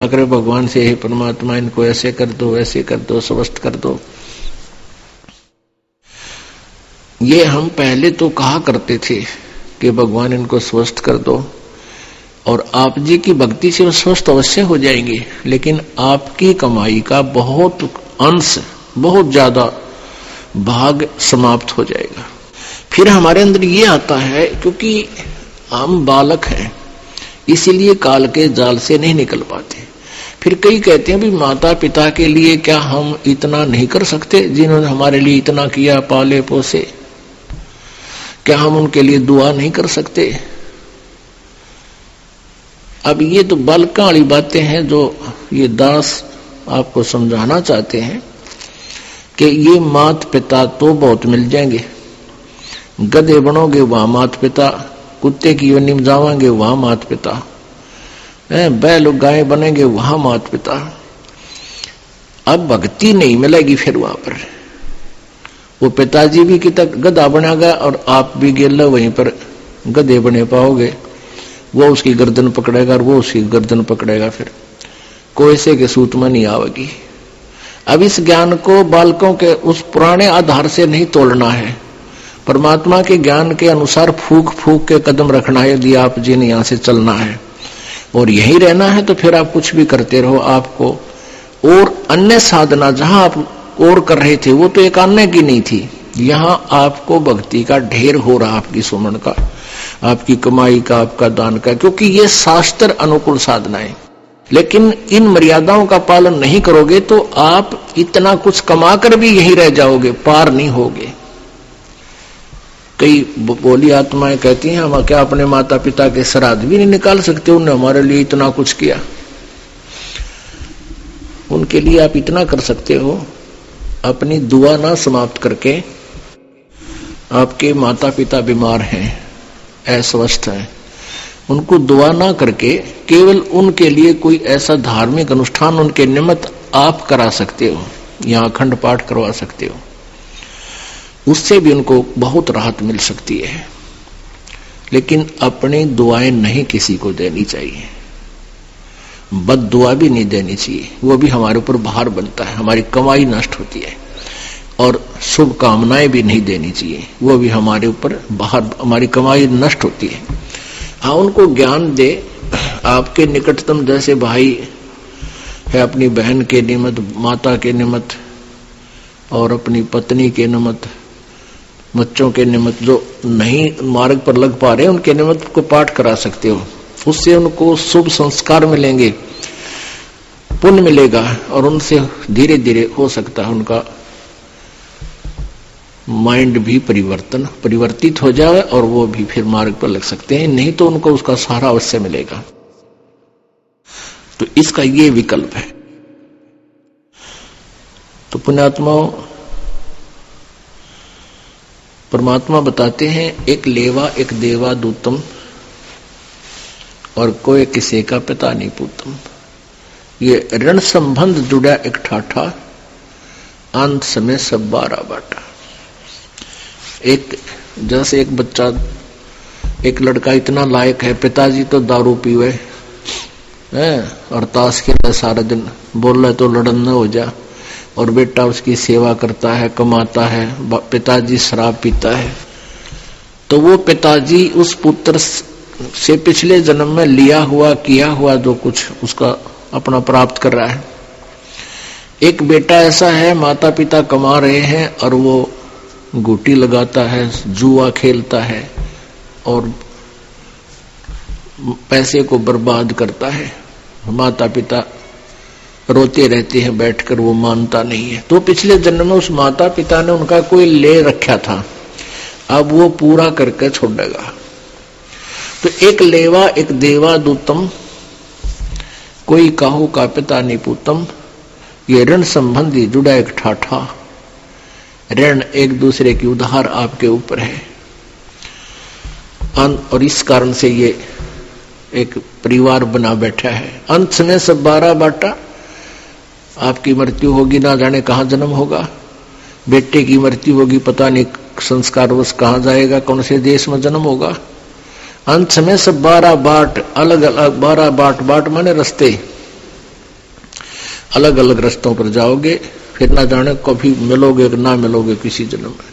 करे भगवान से, हे परमात्मा इनको ऐसे कर दो, ऐसे कर दो, स्वस्थ कर दो। ये हम पहले तो कहा करते थे कि भगवान इनको स्वस्थ कर दो, और आप जी की भक्ति से वो स्वस्थ अवश्य हो जाएंगे, लेकिन आपकी कमाई का बहुत अंश, बहुत ज्यादा भाग समाप्त हो जाएगा। फिर हमारे अंदर ये आता है, क्योंकि हम बालक हैं, इसीलिए काल के जाल से नहीं निकल पाते। फिर कई कहते हैं भी माता पिता के लिए क्या हम इतना नहीं कर सकते, जिन्होंने हमारे लिए इतना किया, पाले पोसे, क्या हम उनके लिए दुआ नहीं कर सकते? अब ये तो बालका वाली बातें हैं जो ये दास आपको समझाना चाहते हैं कि ये माता पिता तो बहुत मिल जाएंगे। गधे बनोगे वहां माता पिता, कुत्ते की योनि में जाओगे वहां माता पिता, बैल गाय बनेंगे वहां माता पिता। अब भक्ति नहीं मिलेगी फिर वहां पर। वो पिताजी भी कि तक गधा बनेगा और आप भी गेल वहीं पर गधे बने पाओगे। वो उसकी गर्दन पकड़ेगा और वो उसकी गर्दन पकड़ेगा, फिर कोयसे के सूत में नहीं आवेगी। अब इस ज्ञान को बालकों के उस पुराने आधार से नहीं तोड़ना है, परमात्मा के ज्ञान के अनुसार फूक फूक के कदम रखना है। यदि आप जी ने यहां से चलना है और यही रहना है तो फिर आप कुछ भी करते रहो। आपको और अन्य साधना जहां आप और कर रहे थे वो तो एक अन्य की नहीं थी, यहां आपको भक्ति का ढेर हो रहा, आपकी सुमन का, आपकी कमाई का, आपका दान का, क्योंकि ये शास्त्र अनुकूल साधना है। लेकिन इन मर्यादाओं का पालन नहीं करोगे तो आप इतना कुछ कमा कर भी यही रह जाओगे, पार नहीं होगे। कई बोली आत्माएं कहती हैं हम क्या अपने माता पिता के श्राद्ध भी नहीं निकाल सकते, उन्होंने हमारे लिए इतना कुछ किया। उनके लिए आप इतना कर सकते हो, अपनी दुआ ना समाप्त करके। आपके माता पिता बीमार हैं, अस्वस्थ हैं, उनको दुआ ना करके केवल उनके लिए कोई ऐसा धार्मिक अनुष्ठान उनके निमित्त आप करा सकते हो, या अखंड पाठ करवा सकते हो, उससे भी उनको बहुत राहत मिल सकती है। लेकिन अपनी दुआएं नहीं किसी को देनी चाहिए, बद दुआ भी नहीं देनी चाहिए, वो भी हमारे ऊपर भार बनता है, हमारी कमाई नष्ट होती है। और शुभ कामनाएं भी नहीं देनी चाहिए, वो भी हमारे ऊपर भार, हमारी कमाई नष्ट होती है। हाँ, उनको ज्ञान दे। आपके निकटतम जैसे भाई है, अपनी बहन के निमित्त, माता के निमित्त और अपनी पत्नी के निमित्त, बच्चों के निमित्त जो नहीं मार्ग पर लग पा रहे उनके निमित्त को पाठ करा सकते हो। उससे उनको शुभ संस्कार मिलेंगे, पुण्य मिलेगा, और उनसे धीरे धीरे हो सकता है उनका माइंड भी परिवर्तित हो जाए और वो भी फिर मार्ग पर लग सकते हैं। नहीं तो उनको उसका सहारा अवश्य मिलेगा। तो इसका ये विकल्प है। तो पुण्यात्माओं, परमात्मा बताते हैं एक लेवा एक देवा दूतम, और कोई किसी का पिता नहीं पूतम। ये ऋण संबंध जुड़ा एक ठाठा, अंत समय सब 12 बाटा। एक जैसे एक बच्चा, एक लड़का इतना लायक है, पिताजी तो दारू पीवे और ताश खेलता सारा दिन, बोल रहे तो लड़न न हो जा, और बेटा उसकी सेवा करता है, कमाता है, पिताजी शराब पीता है, तो वो पिताजी उस पुत्र से पिछले जन्म में लिया हुआ, किया हुआ जो कुछ उसका अपना प्राप्त कर रहा है। एक बेटा ऐसा है, माता पिता कमा रहे हैं और वो गुटी लगाता है, जुआ खेलता है और पैसे को बर्बाद करता है। माता पिता रोते रहते हैं बैठकर, वो मानता नहीं है। तो पिछले जन्म में उस माता पिता ने उनका कोई ले रखा था, अब वो पूरा करके छोड़ेगा। तो एक लेवा एक देवा दूतम, कोई काहू का पिता नहीं पूतम। ये ऋण संबंधी जुड़ा एक ठाठा, ऋण एक दूसरे की उधार आपके ऊपर है, और इस कारण से ये एक परिवार बना बैठा है। अंत में सब 12 बाटा। आपकी मृत्यु होगी, ना जाने कहां जन्म होगा। बेटे की मृत्यु होगी, पता नहीं संस्कारवश कहां जाएगा, कौन से देश में जन्म होगा। अंत में सब 12 बाट, अलग अलग 12 बाट, बाट माने रास्ते, अलग अलग रास्तों पर जाओगे, फिर ना जाने कभी मिलोगे कि ना मिलोगे किसी जन्म में।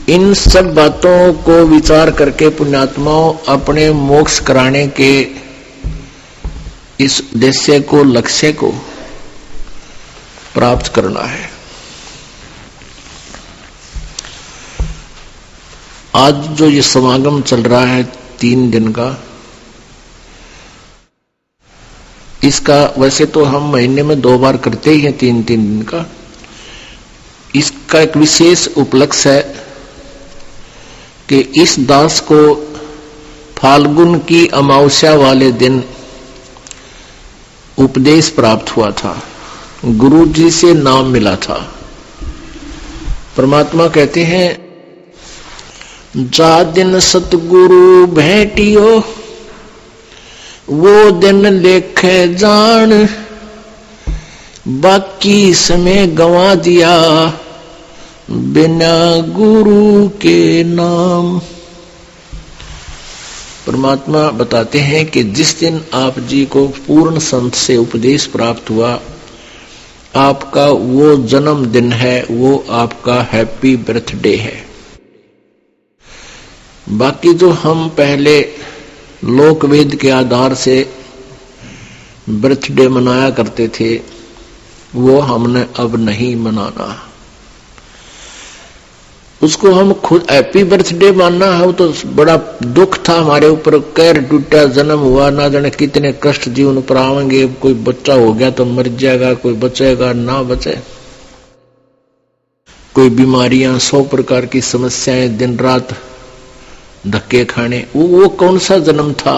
इन सब बातों को विचार करके पुण्यात्माओं अपने मोक्ष कराने के इस उद्देश्य को, लक्ष्य को प्राप्त करना है। आज जो ये समागम चल रहा है 3 दिन का, इसका वैसे तो हम महीने में 2 बार करते ही हैं 3-3 दिन का। इसका एक विशेष उपलक्ष्य है कि इस दास को फाल्गुन की अमावस्या वाले दिन उपदेश प्राप्त हुआ था, गुरु जी से नाम मिला था। परमात्मा कहते हैं, जा दिन सतगुरु भेटियो वो दिन लेखे जान, बाकी समय गंवा दिया बिना गुरु के नाम। परमात्मा बताते हैं कि जिस दिन आप जी को पूर्ण संत से उपदेश प्राप्त हुआ, आपका वो जन्मदिन है, वो आपका हैप्पी बर्थडे है। बाकी जो हम पहले लोकवेद के आधार से बर्थडे मनाया करते थे, वो हमने अब नहीं मनाना। उसको हम खुद हैप्पी बर्थडे मानना है, वो तो बड़ा दुख था हमारे ऊपर, कैर टूटा, जन्म हुआ, ना जाने कितने कष्ट जीवन पर आवेंगे, कोई बच्चा हो गया तो मर जाएगा, कोई बचेगा ना बचे, कोई बीमारियां, 100 प्रकार की समस्याएं, दिन रात धक्के खाने। वो कौन सा जन्म था,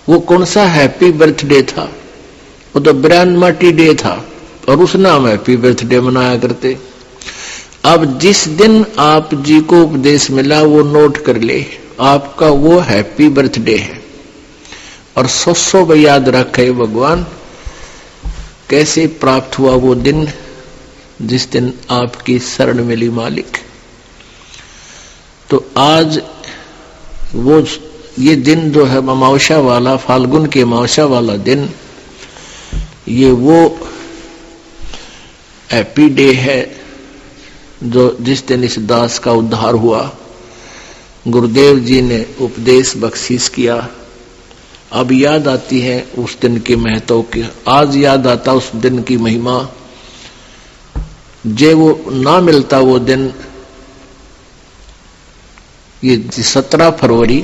वो कौन सा हैप्पी बर्थडे था? वो तो ब्रांडमाटी डे था और उस नाम हैप्पी बर्थडे मनाया करते। अब जिस दिन आप जी को उपदेश मिला वो नोट कर ले, आपका वो हैप्पी बर्थडे है। और 100 याद रखे भगवान कैसे प्राप्त हुआ वो दिन, जिस दिन आपकी शरण मिली मालिक। तो आज वो ये दिन जो है अमावस्या वाला, फाल्गुन के अमावस्या वाला दिन, ये वो हैप्पी डे है जो जिस दिन इस दास का उद्धार हुआ। गुरुदेव जी ने उपदेश बख्शीश किया। अब याद आती है उस दिन के महत्व की, आज याद आता उस दिन की महिमा। जे वो ना मिलता वो दिन, ये 17 फरवरी